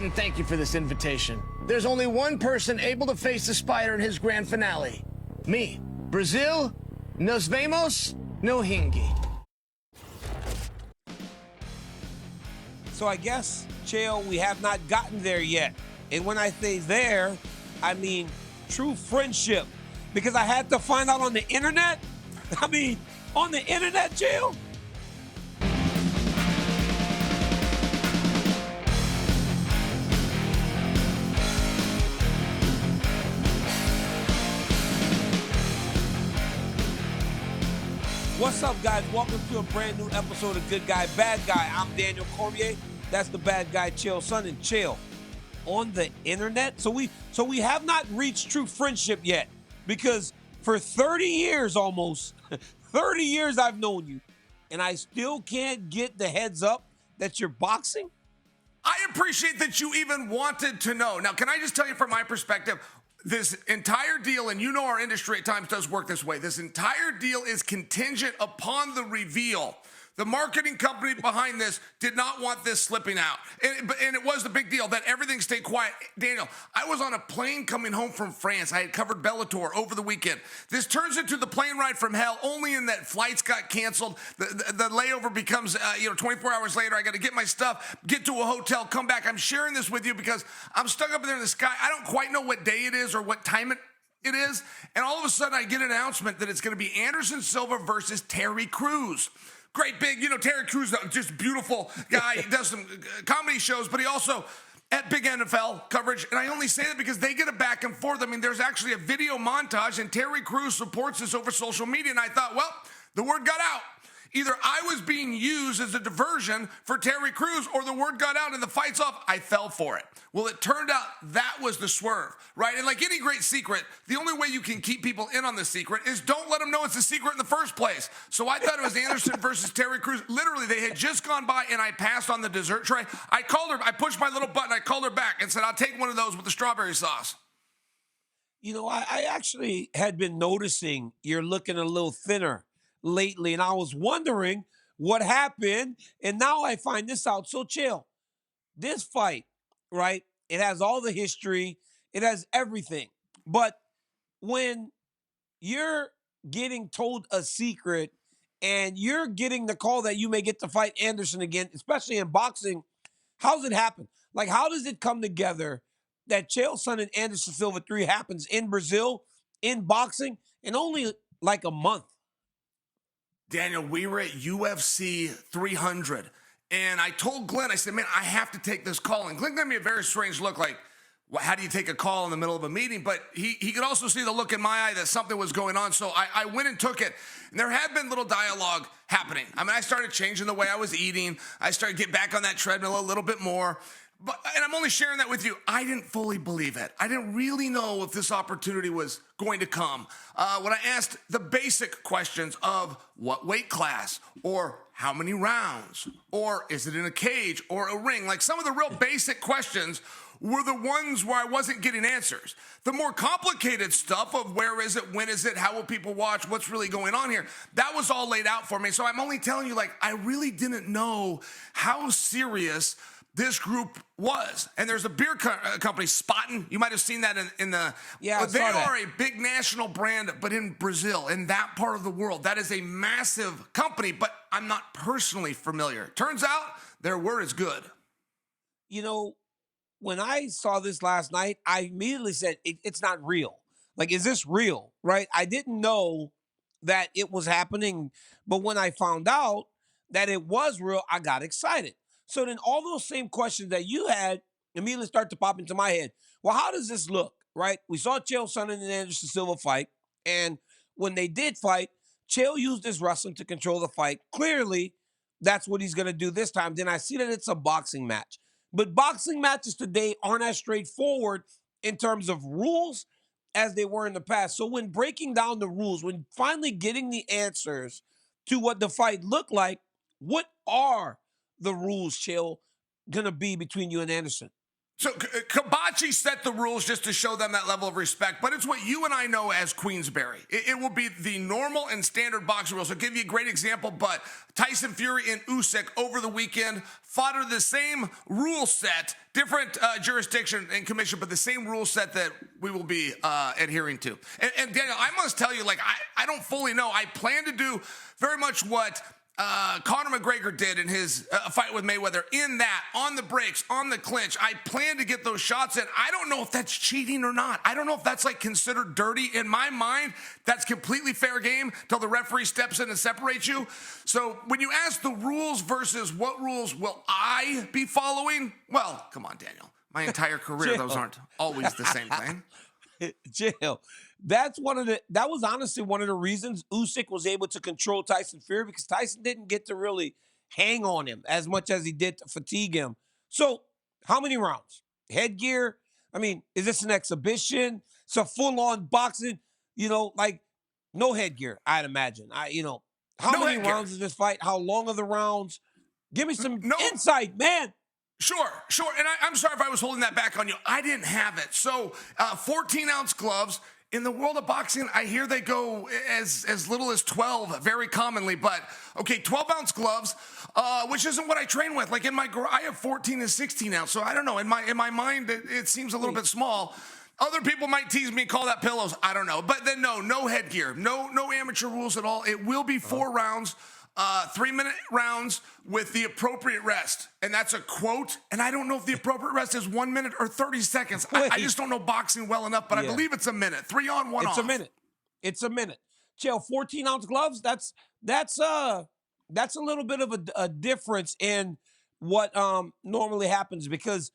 and thank you for this invitation. There's only one person able to face the Spider in his grand finale. Me. Brazil, nos vemos, no hingi. So I guess, Chael, we have not gotten there yet. And when I say there, I mean true friendship. Because I had to find out on the internet. I mean, on the internet, Chael. What's up, guys? Welcome to a brand new episode of Good Guy, Bad Guy. I'm Daniel Cormier. That's the bad guy, Chael Son. And Chael, on the internet? So we have not reached true friendship yet. Because for 30 years almost, 30 years I've known you, and I still can't get the heads up that you're boxing? I appreciate that you even wanted to know. Now, can I just tell you from my perspective, this entire deal, and you know our industry at times does work this way, this entire deal is contingent upon the reveal. The marketing company behind this did not want this slipping out. And it was the big deal that everything stayed quiet. Daniel, I was on a plane coming home from France. I had covered Bellator over the weekend. This turns into the plane ride from hell, only in that flights got canceled. The layover becomes, 24 hours later. I got to get my stuff, get to a hotel, come back. I'm sharing this with you because I'm stuck up there in the sky. I don't quite know what day it is or what time it is. And all of a sudden, I get an announcement that it's going to be Anderson Silva versus Terry Crews. Great big, Terry Crews, just beautiful guy. He does some comedy shows, but he also at big NFL coverage. And I only say that because they get a back and forth. I mean, there's actually a video montage, and Terry Crews supports this over social media. And I thought, well, the word got out. Either I was being used as a diversion for Terry Crews, or the word got out and the fight's off. I fell for it. Well, it turned out that was the swerve, right? And like any great secret, the only way you can keep people in on the secret is don't let them know it's a secret in the first place. So I thought it was Anderson versus Terry Crews. Literally, they had just gone by and I passed on the dessert tray. I called her, I pushed my little button, I called her back and said, I'll take one of those with the strawberry sauce. I actually had been noticing you're looking a little thinner lately, and I was wondering what happened, and now I find this out. So, Chael, this fight, right, it has all the history, it has everything, but when you're getting told a secret and you're getting the call that you may get to fight Anderson again, especially in boxing, how's it happen? Like, how does it come together that Chael Son and Anderson Silva 3 happens in Brazil, in boxing, in only like a month? Daniel, we were at UFC 300, and I told Glenn, I said, man, I have to take this call. And Glenn gave me a very strange look, like, well, how do you take a call in the middle of a meeting? But he could also see the look in my eye that something was going on, so I went and took it. And there had been little dialogue happening. I mean, I started changing the way I was eating. I started getting back on that treadmill a little bit more. And I'm only sharing that with you. I didn't fully believe it. I didn't really know if this opportunity was going to come. When I asked the basic questions of what weight class, or how many rounds, or is it in a cage or a ring, like some of the real basic questions were the ones where I wasn't getting answers. The more complicated stuff of where is it, when is it, how will people watch, what's really going on here, that was all laid out for me. So I'm only telling you, like, I really didn't know how serious this group was. And there's a beer company, Spaten. You might have seen that in the... Yeah, they are a big national brand, but in Brazil, in that part of the world, that is a massive company, but I'm not personally familiar. Turns out their word is good. When I saw this last night, I immediately said, it's not real. Like, is this real, right? I didn't know that it was happening, but when I found out that it was real, I got excited. So then all those same questions that you had immediately start to pop into my head. Well, how does this look, right? We saw Chael Son and Anderson Silva fight, and when they did fight, Chael used his wrestling to control the fight. Clearly, that's what he's going to do this time. Then I see that it's a boxing match. But boxing matches today aren't as straightforward in terms of rules as they were in the past. So when breaking down the rules, when finally getting the answers to what the fight looked like, what are the rules, Chael, gonna be between you and Anderson? So Kabachi set the rules just to show them that level of respect, but it's what you and I know as Queensberry. It will be the normal and standard boxing rules. I'll give you a great example, but Tyson Fury and Usyk over the weekend fought under the same rule set, different jurisdiction and commission, but the same rule set that we will be adhering to. And Daniel, I must tell you, like, I don't fully know. I plan to do very much what Conor McGregor did in his fight with Mayweather, in that, on the breaks, on the clinch. I plan to get those shots in. I don't know if that's cheating or not. I don't know if that's like considered dirty. In my mind, that's completely fair game till the referee steps in and separates you. So when you ask the rules versus what rules will I be following, well, come on, Daniel. My entire career, those aren't always the same thing. Chael, that was honestly one of the reasons Usyk was able to control Tyson Fury, because Tyson didn't get to really hang on him as much as he did to fatigue him. So how many rounds? Headgear? I mean, is this an exhibition? It's a full-on boxing, like no headgear, I'd imagine. How many rounds is this fight? How long are the rounds? Give me some insight, man. Sure. And I'm sorry if I was holding that back on you. I didn't have it. So 14-ounce gloves. In the world of boxing, I hear they go as little as 12 very commonly. But, okay, 12-ounce gloves, which isn't what I train with. Like I have 14 and 16 ounce. So I don't know. In my mind, it seems a little bit small. Other people might tease me and call that pillows. I don't know. But then no headgear. No amateur rules at all. It will be 4 rounds. 3-minute rounds with the appropriate rest. And that's a quote. And I don't know if the appropriate rest is 1 minute or 30 seconds. I just don't know boxing well enough, but I believe it's a minute. 3 on, 1 off. It's a minute. Chael, 14-ounce gloves, that's a little bit of a difference in what normally happens, because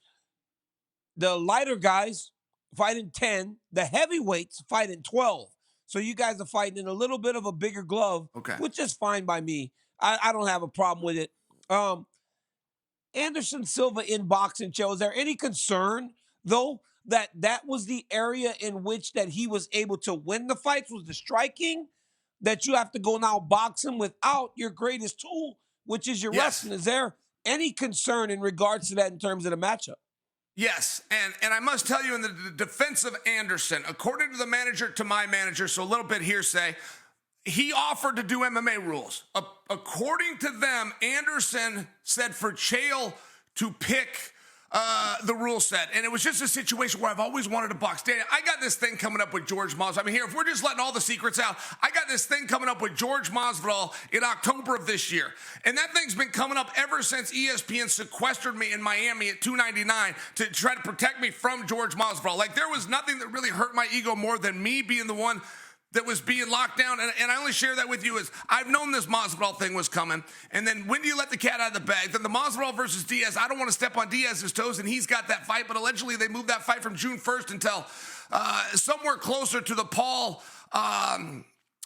the lighter guys fight in 10, the heavyweights fight in 12. So you guys are fighting in a little bit of a bigger glove, which is fine by me. I don't have a problem with it. Anderson Silva in boxing, Chael, is there any concern, though, that was the area in which that he was able to win the fights, was the striking, that you have to go now boxing without your greatest tool, which is your wrestling? Is there any concern in regards to that in terms of the matchup? Yes, and I must tell you, in the defense of Anderson, according to the manager to my manager, so a little bit hearsay, he offered to do MMA rules. According to them, Anderson said for Chael to pick the rule set. And it was just a situation where I've always wanted to box. Daniel, I got this thing coming up with Jorge Masvidal. I mean, here, if we're just letting all the secrets out, I got this thing coming up with Jorge Masvidal in October of this year. And that thing's been coming up ever since ESPN sequestered me in Miami at $2.99 to try to protect me from Jorge Masvidal. Like, there was nothing that really hurt my ego more than me being the one that was being locked down. And I only share that with you as I've known this Masvidal thing was coming. And then when do you let the cat out of the bag? Then the Masvidal versus Diaz, I don't want to step on Diaz's toes, and he's got that fight, but allegedly they moved that fight from June 1st until somewhere closer to the Paul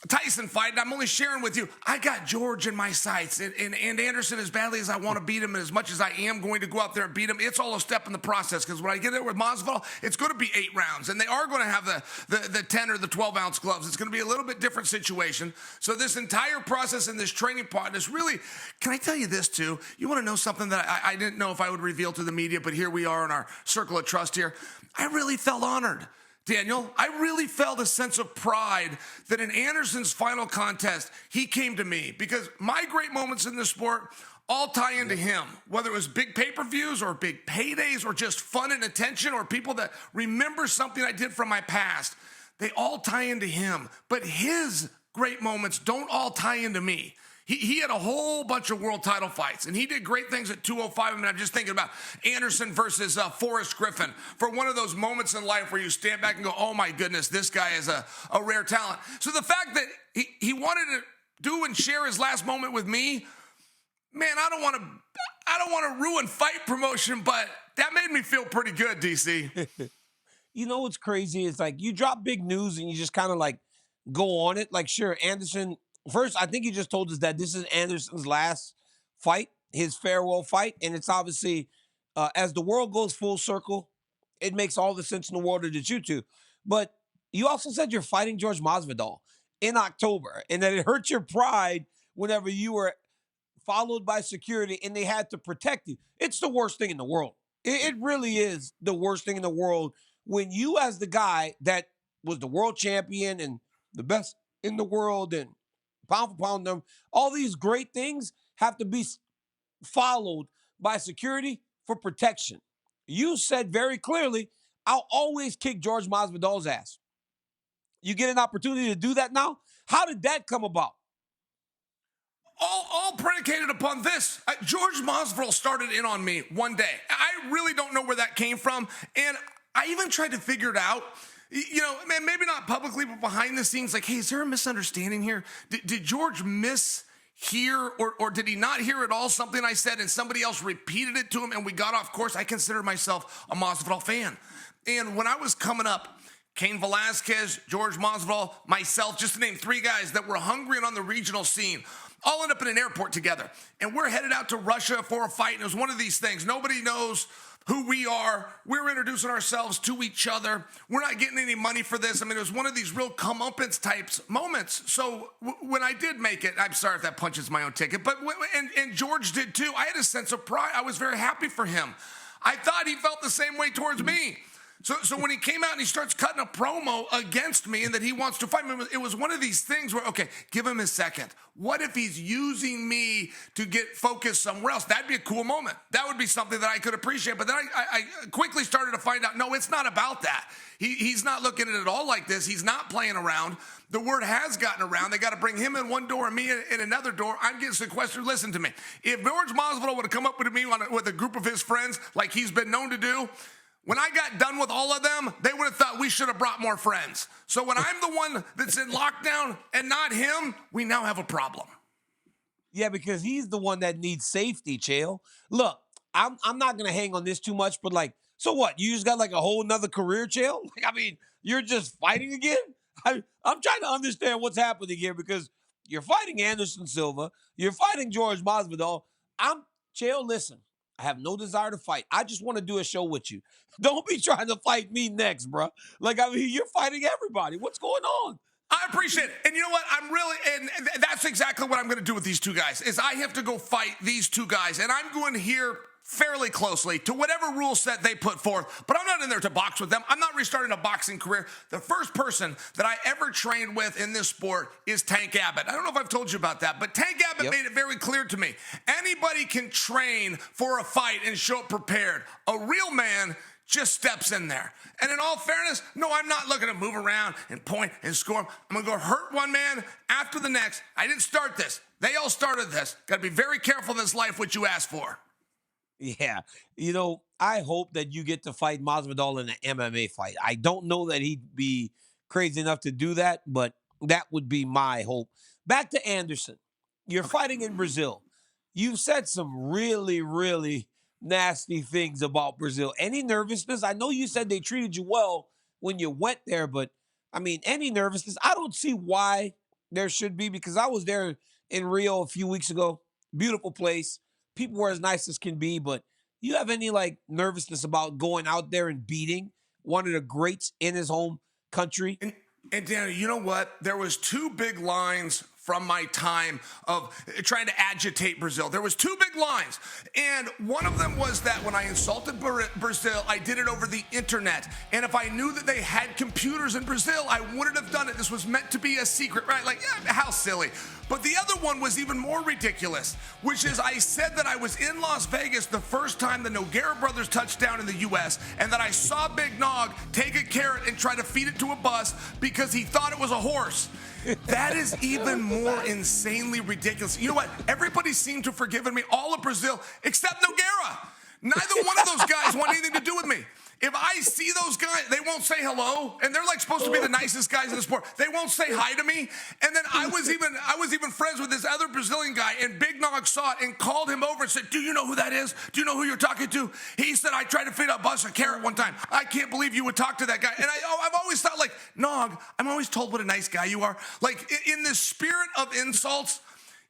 Tyson fight. And I'm only sharing with you, I got George in my sights, and Anderson, as badly as I want to beat him, and as much as I am going to go out there and beat him, it's all a step in the process, because when I get there with Masvidal, it's going to be 8 rounds, and they are going to have the 10 or the 12-ounce gloves. It's going to be a little bit different situation. So this entire process and this training part is really, can I tell you this too? You want to know something that I didn't know if I would reveal to the media, but here we are in our circle of trust here. I really felt honored, Daniel. I really felt a sense of pride that in Anderson's final contest, he came to me, because my great moments in this sport all tie into him, whether it was big pay-per-views or big paydays or just fun and attention or people that remember something I did from my past. They all tie into him, but his great moments don't all tie into me. He had a whole bunch of world title fights, and he did great things at 205. I mean, I'm just thinking about Anderson versus Forrest Griffin, for one of those moments in life where you stand back and go, oh my goodness, this guy is a rare talent. So the fact that he wanted to do and share his last moment with me, man, I don't want to ruin fight promotion, but that made me feel pretty good, DC. You know what's crazy? It's like you drop big news and you just kind of like go on it. Like, sure, Anderson. First, I think you just told us that this is Anderson's last fight, his farewell fight. And it's obviously, as the world goes full circle, it makes all the sense in the world to you two. But you also said you're fighting Jorge Masvidal in October, and that it hurt your pride whenever you were followed by security and they had to protect you. It's the worst thing in the world. It really is the worst thing in the world when you, as the guy that was the world champion and the best in the world and pound for pound, all these great things have to be followed by security for protection. You said very clearly, I'll always kick George Masvidal's ass. You get an opportunity to do that now? How did that come about? All predicated upon this. George Masvidal started in on me one day. I really don't know where that came from, and I even tried to figure it out. You know, man, maybe not publicly, but behind the scenes, like, hey, is there a misunderstanding here? Did George mishear, or did he not hear at all something I said and somebody else repeated it to him and we got off course? I consider myself a Masvidal fan. And when I was coming up, Cain Velasquez, George Masvidal, myself, just to name three guys that were hungry and on the regional scene, all end up in an airport together. And we're headed out to Russia for a fight. And it was one of these things. Nobody knows who we are. We're introducing ourselves to each other. We're not getting any money for this. I mean, it was one of these real comeuppance types moments. So when I did make it, I'm sorry if that punches my own ticket, but and George did too. I had a sense of pride. I was very happy for him. I thought he felt the same way towards me. So when he came out and he starts cutting a promo against me and that he wants to fight me, it was one of these things where, okay, give him a second. What if he's using me to get focused somewhere else? That'd be a cool moment. That would be something that I could appreciate. But then I quickly started to find out, no, it's not about that. He's not looking at it all like this. He's not playing around. The word has gotten around. They got to bring him in one door and me in another door. I'm getting sequestered. Listen to me. If George Masvidal would have come up with me with a group of his friends like he's been known to do, when I got done with all of them, they would have thought we should have brought more friends. So when I'm the one that's in lockdown and not him, we now have a problem. Yeah, because he's the one that needs safety, Chael. Look, I'm not gonna hang on this too much, but like, so what? You just got like a whole nother career, Chael? Like, I mean, you're just fighting again? I'm trying to understand what's happening here because you're fighting Anderson Silva, you're fighting George Masvidal. Chael, listen, I have no desire to fight. I just want to do a show with you. Don't be trying to fight me next, bro. Like, I mean, you're fighting everybody. What's going on? I appreciate it. And you know what? And that's exactly what I'm going to do with these two guys, is I have to go fight these two guys. And I'm going here fairly closely to whatever rule set they put forth. But I'm not in there to box with them. I'm not restarting a boxing career. The first person that I ever trained with in this sport is Tank Abbott. I don't know if I've told you about that, but Tank Abbott made it very clear to me. Anybody can train for a fight and show up prepared. A real man just steps in there. And in all fairness, no, I'm not looking to move around and point and score. I'm going to go hurt one man after the next. I didn't start this. They all started this. Got to be very careful in this life what you ask for. Yeah. You know, I hope that you get to fight Masvidal in an MMA fight. I don't know that he'd be crazy enough to do that, but that would be my hope. Back to Anderson. You're fighting in Brazil. You've said some really, really nasty things about Brazil. Any nervousness? I know you said they treated you well when you went there, but I mean, any nervousness? I don't see why there should be, because I was there in Rio a few weeks ago. Beautiful place. People were as nice as can be, but you have any like nervousness about going out there and beating one of the greats in his home country? And Danny, you know what? There was two big lines from my time of trying to agitate Brazil. There was two big lines. And one of them was that when I insulted Brazil, I did it over the internet. And if I knew that they had computers in Brazil, I wouldn't have done it. This was meant to be a secret, right? Like, yeah, how silly. But the other one was even more ridiculous, which is I said that I was in Las Vegas the first time the Nogueira brothers touched down in the U.S. and that I saw Big Nog take a carrot and try to feed it to a bus because he thought it was a horse. That is even more insanely ridiculous. You know what? Everybody seemed to have forgiven me, all of Brazil, except Nogueira. Neither one of those guys want anything to do with me. If I see those guys, they won't say hello, and they're like supposed to be the nicest guys in the sport. They won't say hi to me. And then I was even friends with this other Brazilian guy, and Big Nog saw it and called him over and said, "Do you know who that is? Do you know who you're talking to?" He said, "I tried to feed a bus a carrot one time. I can't believe you would talk to that guy." And I've always thought, like, Nog, I'm always told what a nice guy you are. Like, in the spirit of insults,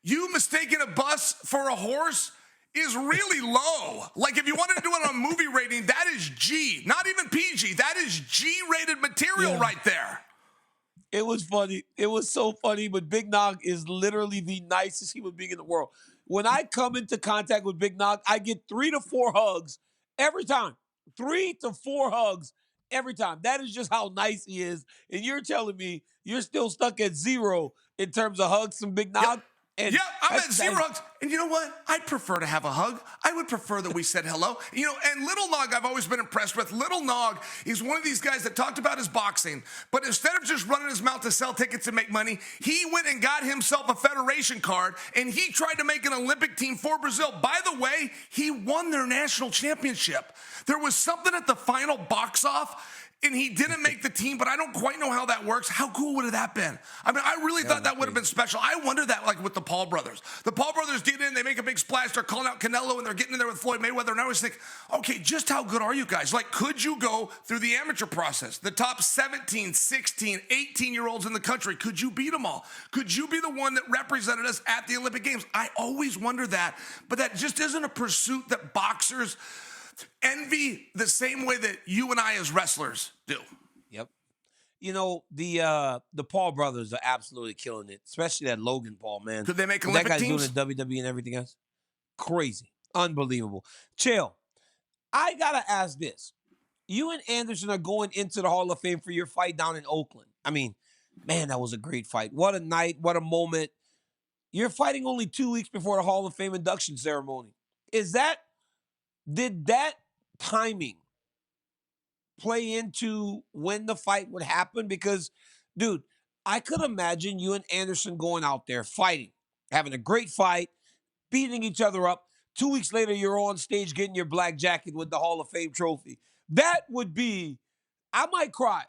you mistaking a bus for a horse is really low. Like, if you wanted to do it on a movie rating, that is G, not even PG. That is G-rated material right there. It was funny. It was so funny, but Big Nog is literally the nicest human being in the world. When I come into contact with Big Nog, I get 3 to 4 hugs, Every time. 3 to 4 hugs every time. That is just how nice he is. And you're telling me you're still stuck at 0 in terms of hugs and big nod? And Yeah, I'm at 0 hugs. And you know what? I'd prefer to have a hug. I would prefer that we said hello. And Little Nog, I've always been impressed with. Little Nog, he's one of these guys that talked about his boxing, but instead of just running his mouth to sell tickets and make money, he went and got himself a federation card, and he tried to make an Olympic team for Brazil. By the way, he won their national championship. There was something at the final box-off, and he didn't make the team, but I don't quite know how that works. How cool would have that been? I mean, I really thought that would have been special. I wonder that, like with the Paul brothers. The Paul brothers get in, they make a big splash, they're calling out Canelo, and they're getting in there with Floyd Mayweather, and I always think, okay, just how good are you guys? Like, could you go through the amateur process? The top 17, 16, 18-year-olds in the country, could you beat them all? Could you be the one that represented us at the Olympic Games? I always wonder that, but that just isn't a pursuit that boxers envy the same way that you and I as wrestlers do. Yep. The Paul brothers are absolutely killing it, especially that Logan Paul, man. Could they make What Olympic that guy's teams? doing in WWE and everything else. Crazy. Unbelievable. Chael, I got to ask this. You and Anderson are going into the Hall of Fame for your fight down in Oakland. I mean, man, that was a great fight. What a night. What a moment. You're fighting only 2 weeks before the Hall of Fame induction ceremony. Did that timing play into when the fight would happen? Because, dude, I could imagine you and Anderson going out there fighting, having a great fight, beating each other up. 2 weeks later, you're on stage getting your black jacket with the Hall of Fame trophy. That would be, I might cry.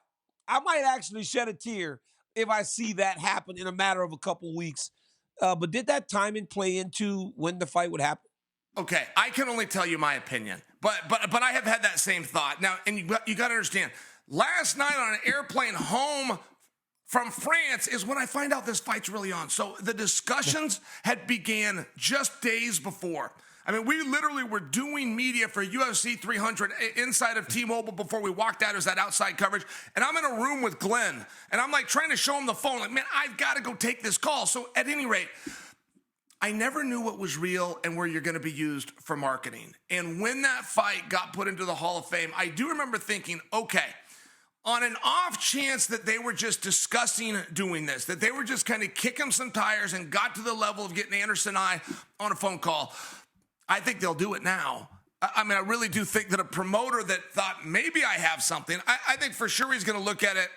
I might actually shed a tear if I see that happen in a matter of a couple weeks. But did that timing play into when the fight would happen? Okay, I can only tell you my opinion, but I have had that same thought. Now, and you got to understand, last night on an airplane home from France is when I find out this fight's really on. So the discussions had began just days before. I mean, we literally were doing media for UFC 300 inside of T-Mobile before we walked out as that outside coverage. And I'm in a room with Glenn, and I'm like trying to show him the phone, like, man, I've got to go take this call. So at any rate, I never knew what was real and where you're going to be used for marketing. And when that fight got put into the Hall of Fame, I do remember thinking, okay, on an off chance that they were just discussing doing this, that they were just kind of kicking some tires and got to the level of getting Anderson and I on a phone call, I think they'll do it now. I mean, I really do think that a promoter that thought maybe I have something, I think for sure he's going to look at it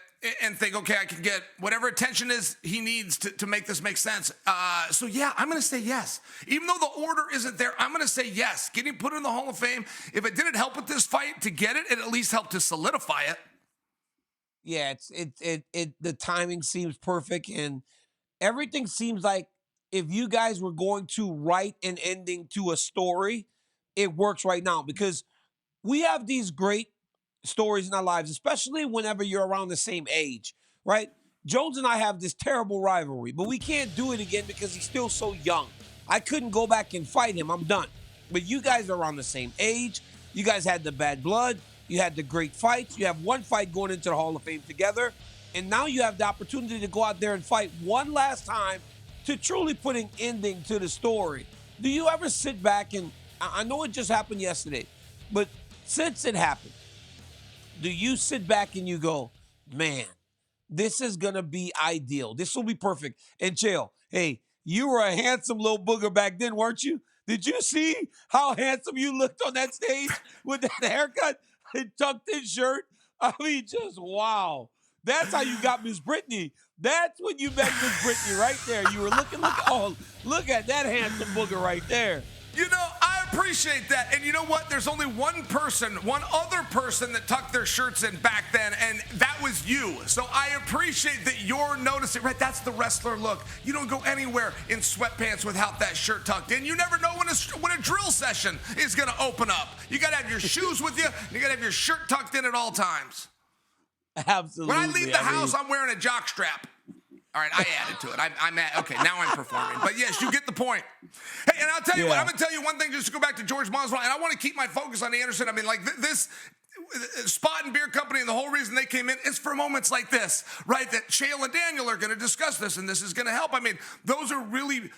and think, okay, I can get whatever attention is he needs to make this make sense. So yeah, I'm going to say yes. Even though the order isn't there, I'm going to say yes. Getting put in the Hall of Fame, if it didn't help with this fight to get it, it at least helped to solidify it. Yeah, the timing seems perfect, and everything seems like if you guys were going to write an ending to a story, it works right now because we have these great stories in our lives, especially whenever you're around the same age, right? Jones and I have this terrible rivalry, but we can't do it again because he's still so young. I couldn't go back and fight him. I'm done. But you guys are around the same age. You guys had the bad blood. You had the great fights. You have one fight going into the Hall of Fame together. And now you have the opportunity to go out there and fight one last time to truly put an ending to the story. Do you ever sit back and, I know it just happened yesterday, but since it happened, do you sit back and you go, man, this is going to be ideal. This will be perfect. And Chael, hey, you were a handsome little booger back then, weren't you? Did you see how handsome you looked on that stage with that haircut and tucked in shirt? I mean, just wow. That's how you got Miss Brittany. That's when you met Miss Brittany right there. You were looking, look at that handsome booger right there. You know, I appreciate that. And you know what? There's only one other person that tucked their shirts in back then, and that was you. So I appreciate that you're noticing, right? That's the wrestler look. You don't go anywhere in sweatpants without that shirt tucked in. You never know when a drill session is going to open up. You got to have your shoes with you. You got to have your shirt tucked in at all times. Absolutely. When I leave the house, I'm wearing a jock strap. All right, I added to it. Okay, now I'm performing. But yes, you get the point. Hey, and I'll tell you what, I'm going to tell you one thing just to go back to Jorge Masvidal, and I want to keep my focus on Anderson. I mean, like this, Spot and Beer Company, and the whole reason they came in is for moments like this, right? That Chael and Daniel are going to discuss this, and this is going to help. I mean, those are really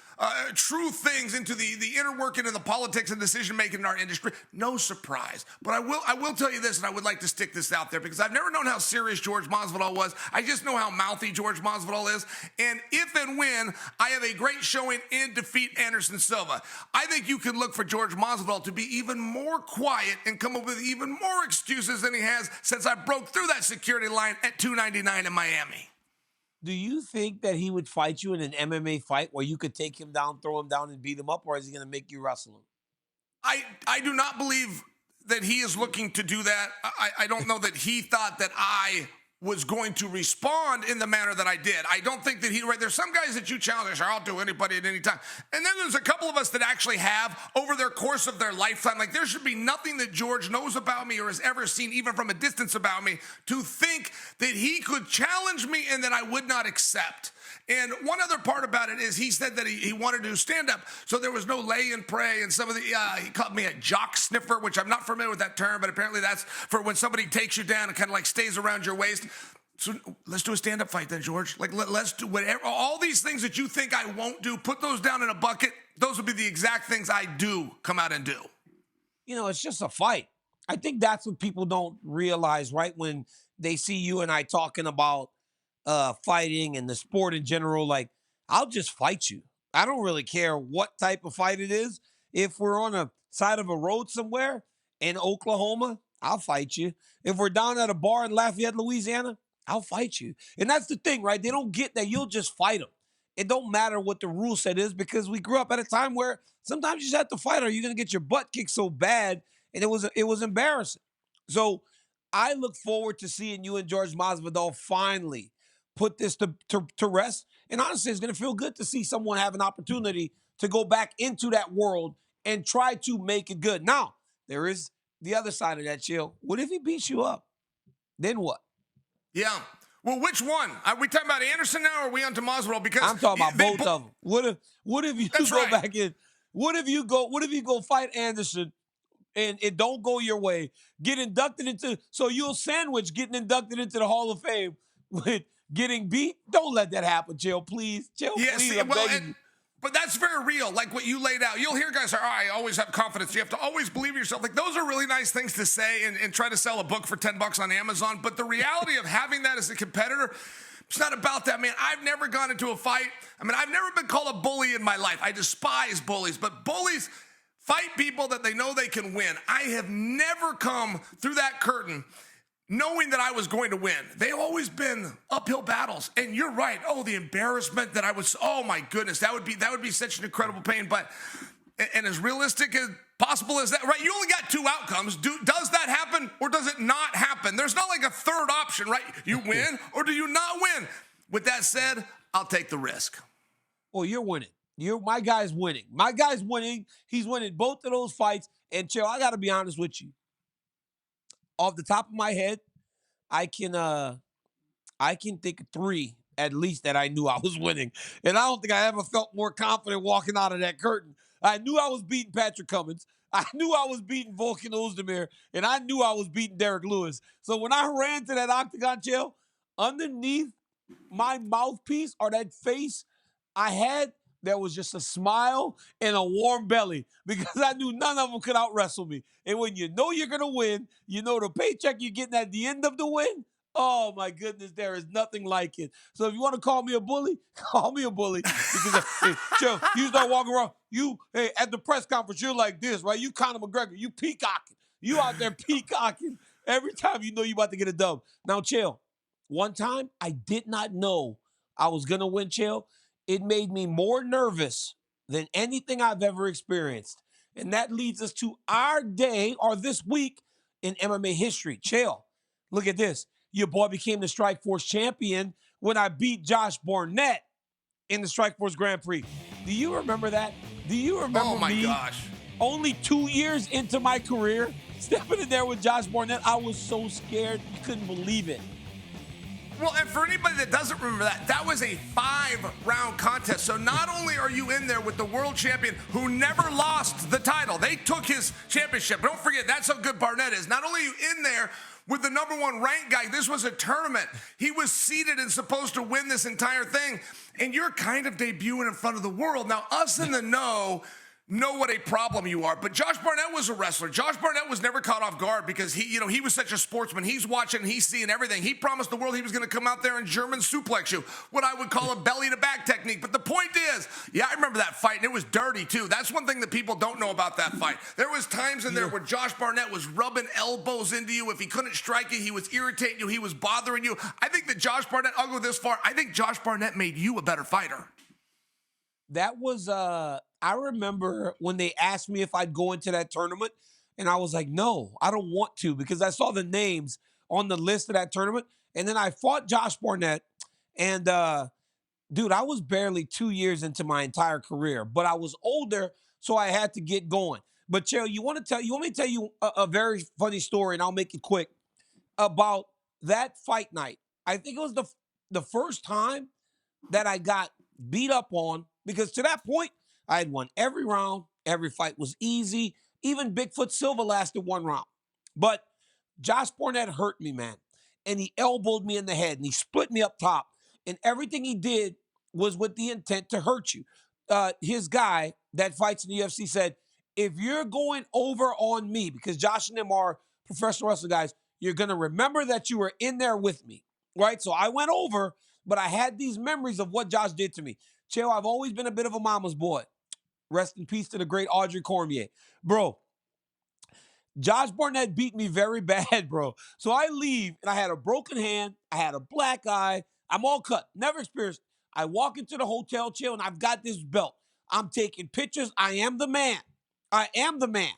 true things into the inner working and the politics and decision making in our industry. No surprise, but I will tell you this, and I would like to stick this out there because I've never known how serious George Masvidal was. I just know how mouthy George Masvidal is, and if and when I have a great showing and defeat Anderson Silva, I think you can look for George Masvidal to be even more quiet and come up with even more excuses than he has since I broke through that security line at 299 in Miami. Do you think that he would fight you in an MMA fight where you could take him down, throw him down, and beat him up, or is he going to make you wrestle him? I do not believe that he is looking to do that. I don't know that he thought that I was going to respond in the manner that I did. I don't think that there's some guys that you challenge, I'll do anybody at any time. And then there's a couple of us that actually have over their course of their lifetime. Like there should be nothing that George knows about me or has ever seen, even from a distance about me, to think that he could challenge me and that I would not accept. And one other part about it is he said that he wanted to do stand-up, so there was no lay and pray, and some of the, he called me a jock sniffer, which I'm not familiar with that term, but apparently that's for when somebody takes you down and kind of like stays around your waist. So let's do a stand-up fight then, George. Like let's do whatever, all these things that you think I won't do, put those down in a bucket. Those would be the exact things I do come out and do. You know, it's just a fight. I think that's what people don't realize, right? When they see you and I talking about fighting and the sport in general, like, I'll just fight you. I don't really care what type of fight it is. If we're on a side of a road somewhere in Oklahoma, I'll fight you. If we're down at a bar in Lafayette, Louisiana, I'll fight you. And that's the thing, right? They don't get that you'll just fight them. It don't matter what the rule set is because we grew up at a time where sometimes you just have to fight or you're going to get your butt kicked so bad, and it was embarrassing. So I look forward to seeing you and George Masvidal finally put this to rest. And honestly, it's going to feel good to see someone have an opportunity to go back into that world and try to make it good. Now, there is the other side of that, Chael. What if he beats you up? Then what? Yeah. Well, which one? Are we talking about Anderson now, or are we on to Masvidal? Because I'm talking about both of them. What if you go back in? What if you go fight Anderson and it don't go your way? Get inducted into, so you'll sandwich getting inducted into the Hall of Fame with getting beat? Don't let that happen, Chael, please. Chael, please, I'm begging you. But that's very real, like what you laid out. You'll hear guys say, I always have confidence. You have to always believe in yourself. Like, those are really nice things to say and try to sell a book for $10 on Amazon. But the reality of having that as a competitor, it's not about that, man. I've never gone into a fight. I mean, I've never been called a bully in my life. I despise bullies. But bullies fight people that they know they can win. I have never come through that curtain knowing that I was going to win. They've always been uphill battles. And you're right. Oh, the embarrassment that I was, oh my goodness, that would be such an incredible pain. But, and as realistic as possible as that, right? You only got two outcomes. Does that happen or does it not happen? There's not like a third option, right? You win or do you not win? With that said, I'll take the risk. Well, you're winning. My guy's winning. My guy's winning. He's winning both of those fights. And Chael, I got to be honest with you. Off the top of my head, I can think of three at least that I knew I was winning. And I don't think I ever felt more confident walking out of that curtain. I knew I was beating Patrick Cummins. I knew I was beating Volkan Ozdemir. And I knew I was beating Derek Lewis. So when I ran to that octagon, Chael, underneath my mouthpiece or that face I had, there was just a smile and a warm belly because I knew none of them could out-wrestle me. And when you know you're going to win, you know the paycheck you're getting at the end of the win, oh, my goodness, there is nothing like it. So if you want to call me a bully, call me a bully. Because, hey, Joe, you start walking around, at the press conference, you're like this, right? You Conor McGregor, you peacocking. You out there peacocking every time you know you're about to get a dub. Now, Chael, one time I did not know I was going to win, Chael. It made me more nervous than anything I've ever experienced. And that leads us to our day or this week in MMA history. Chael, look at this. Your boy became the Strikeforce champion when I beat Josh Barnett in the Strikeforce Grand Prix. Do you remember that? Do you remember me? Gosh. Only 2 years into my career, stepping in there with Josh Barnett, I was so scared you couldn't believe it. Well, and for anybody that doesn't remember that, that was a 5-round contest. So not only are you in there with the world champion who never lost the title, they took his championship. Don't forget, that's how good Barnett is. Not only are you in there with the #1 ranked guy, this was a tournament. He was seeded and supposed to win this entire thing. And you're kind of debuting in front of the world. Now, us in the know what a problem you are. But Josh Barnett was a wrestler. Josh Barnett was never caught off guard because he was such a sportsman. He's watching, he's seeing everything. He promised the world he was going to come out there and German suplex you, what I would call a belly to back technique. But the point is, yeah, I remember that fight, and it was dirty too. That's one thing that people don't know about that fight. There was times in there where Josh Barnett was rubbing elbows into you. If he couldn't strike you, he was irritating you. He was bothering you. I think that Josh Barnett, I'll go this far, I think Josh Barnett made you a better fighter. That was, I remember when they asked me if I'd go into that tournament, and I was like, no, I don't want to, because I saw the names on the list of that tournament. And then I fought Josh Barnett, and dude, I was barely 2 years into my entire career, but I was older, so I had to get going. But Chael, you want me to tell you a very funny story, and I'll make it quick, about that fight night. I think it was the first time that I got beat up on, because to that point, I had won every round. Every fight was easy. Even Bigfoot Silva lasted 1 round. But Josh Barnett hurt me, man. And he elbowed me in the head, and he split me up top. And everything he did was with the intent to hurt you. His guy that fights in the UFC said, if you're going over on me, because Josh and them are professional wrestling guys, you're going to remember that you were in there with me, right? So I went over, but I had these memories of what Josh did to me. Chael, I've always been a bit of a mama's boy. Rest in peace to the great Audrey Cormier. Bro, Josh Barnett beat me very bad, bro. So I leave, and I had a broken hand. I had a black eye. I'm all cut. Never experienced. I walk into the hotel, Chael, and I've got this belt. I'm taking pictures. I am the man. I am the man.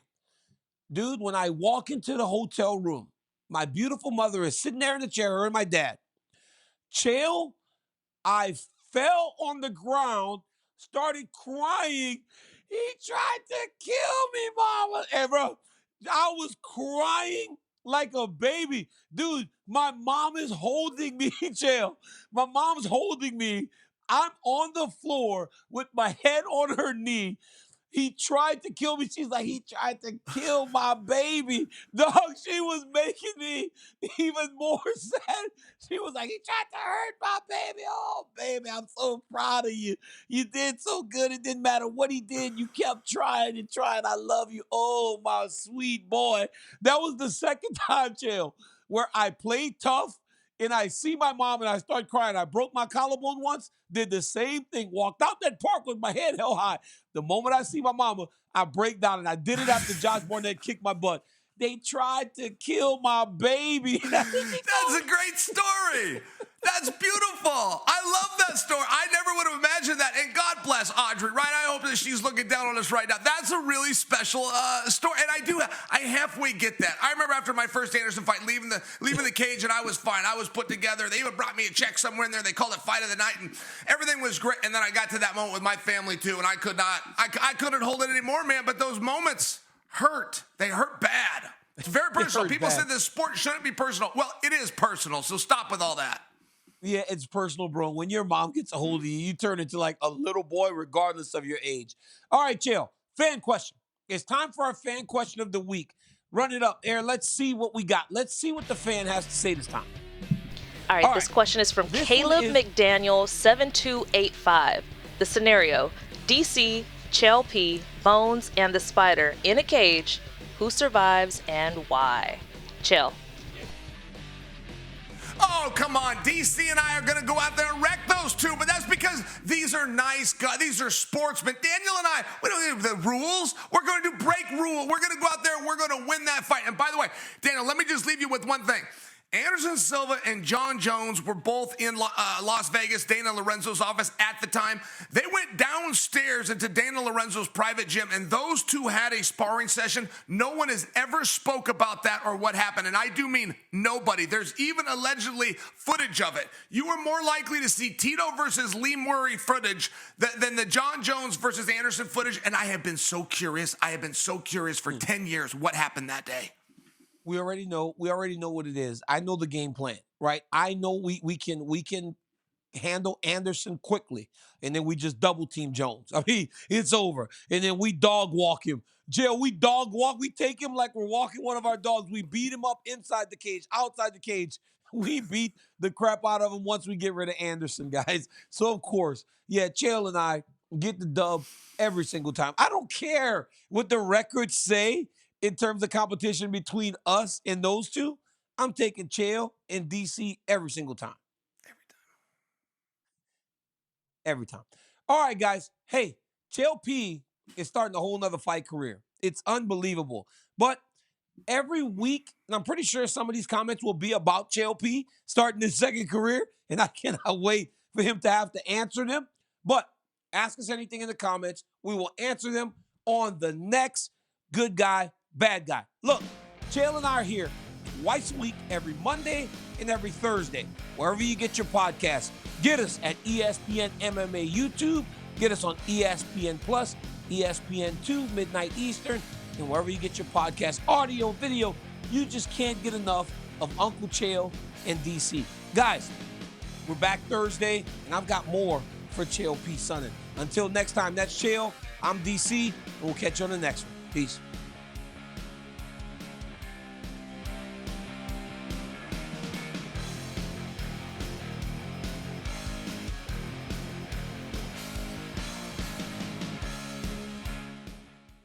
Dude, when I walk into the hotel room, my beautiful mother is sitting there in the chair, her and my dad. Chael, I fell on the ground, started crying. He tried to kill me, mama. And bro, I was crying like a baby. Dude, my mom is holding me, Chael. My mom's holding me. I'm on the floor with my head on her knee. He tried to kill me. She's like, he tried to kill my baby. Dog, she was making me even more sad. She was like, he tried to hurt my baby. Oh, baby, I'm so proud of you. You did so good. It didn't matter what he did. You kept trying and trying. I love you. Oh, my sweet boy. That was the second time, Chael, where I played tough, and I see my mom and I start crying. I broke my collarbone once, did the same thing, walked out that park with my head held high. The moment I see my mama, I break down, and I did it after Josh Barnett kicked my butt. They tried to kill my baby. That's a great story. That's beautiful. I love that story. I never would have imagined that. And God bless Audrey, right? I hope that she's looking down on us right now. That's a really special story. And I halfway get that. I remember after my first Anderson fight, leaving the cage, and I was fine. I was put together. They even brought me a check somewhere in there. They called it Fight of the Night, and everything was great. And then I got to that moment with my family too, and I couldn't hold it anymore, man. But those moments hurt. They hurt bad. It's very personal. People say this sport shouldn't be personal. Well, it is personal, so stop with all that. Yeah, it's personal, bro. When your mom gets a hold of you, you turn into like a little boy regardless of your age. All right, Chael, fan question. It's time for our fan question of the week. Run it up, Aaron. Let's see what we got. Let's see what the fan has to say this time. All right, this question is from Caleb McDaniel 7285. The scenario: DC, Chael P, Bones, and the Spider in a cage. Who survives and why? Chael. Oh, come on. DC and I are going to go out there and wreck those two, but that's because these are nice guys. These are sportsmen. Daniel and I, we don't have the rules. We're going to break rule. We're going to go out there and we're going to win that fight. And by the way, Daniel, let me just leave you with one thing. Anderson Silva and John Jones were both in Las Vegas, Dana Lorenzo's office at the time. They went downstairs into Dana Lorenzo's private gym, and those two had a sparring session. No one has ever spoke about that or what happened, and I do mean nobody. There's even allegedly footage of it. You are more likely to see Tito versus Lee Murray footage than the John Jones versus Anderson footage, and I have been so curious. I have been so curious for 10 years what happened that day. We already know what it is. I know the game plan, right? I know we can handle Anderson quickly, and then we just double team Jones. I mean, it's over. And then we dog walk him. Chael, we dog walk. We take him like we're walking one of our dogs. We beat him up inside the cage, outside the cage. We beat the crap out of him once we get rid of Anderson, guys. So, of course, yeah, Chael and I get the dub every single time. I don't care what the records say in terms of competition between us and those two. I'm taking Chael and DC every single time. Every time. All right, guys. Hey, Chael P is starting a whole nother fight career. It's unbelievable. But every week, and I'm pretty sure some of these comments will be about Chael P starting his second career, and I cannot wait for him to have to answer them. But ask us anything in the comments. We will answer them on the next Good Guy, Bad Guy. Look, Chael and I are here twice a week, every Monday and every Thursday, wherever you get your podcasts. Get us at ESPN MMA YouTube. Get us on ESPN Plus, ESPN2, midnight Eastern, and wherever you get your podcast, audio, video. You just can't get enough of Uncle Chael and DC. Guys, we're back Thursday, and I've got more for Chael P. Sonnen. Until next time, that's Chael. I'm DC, and we'll catch you on the next one. Peace.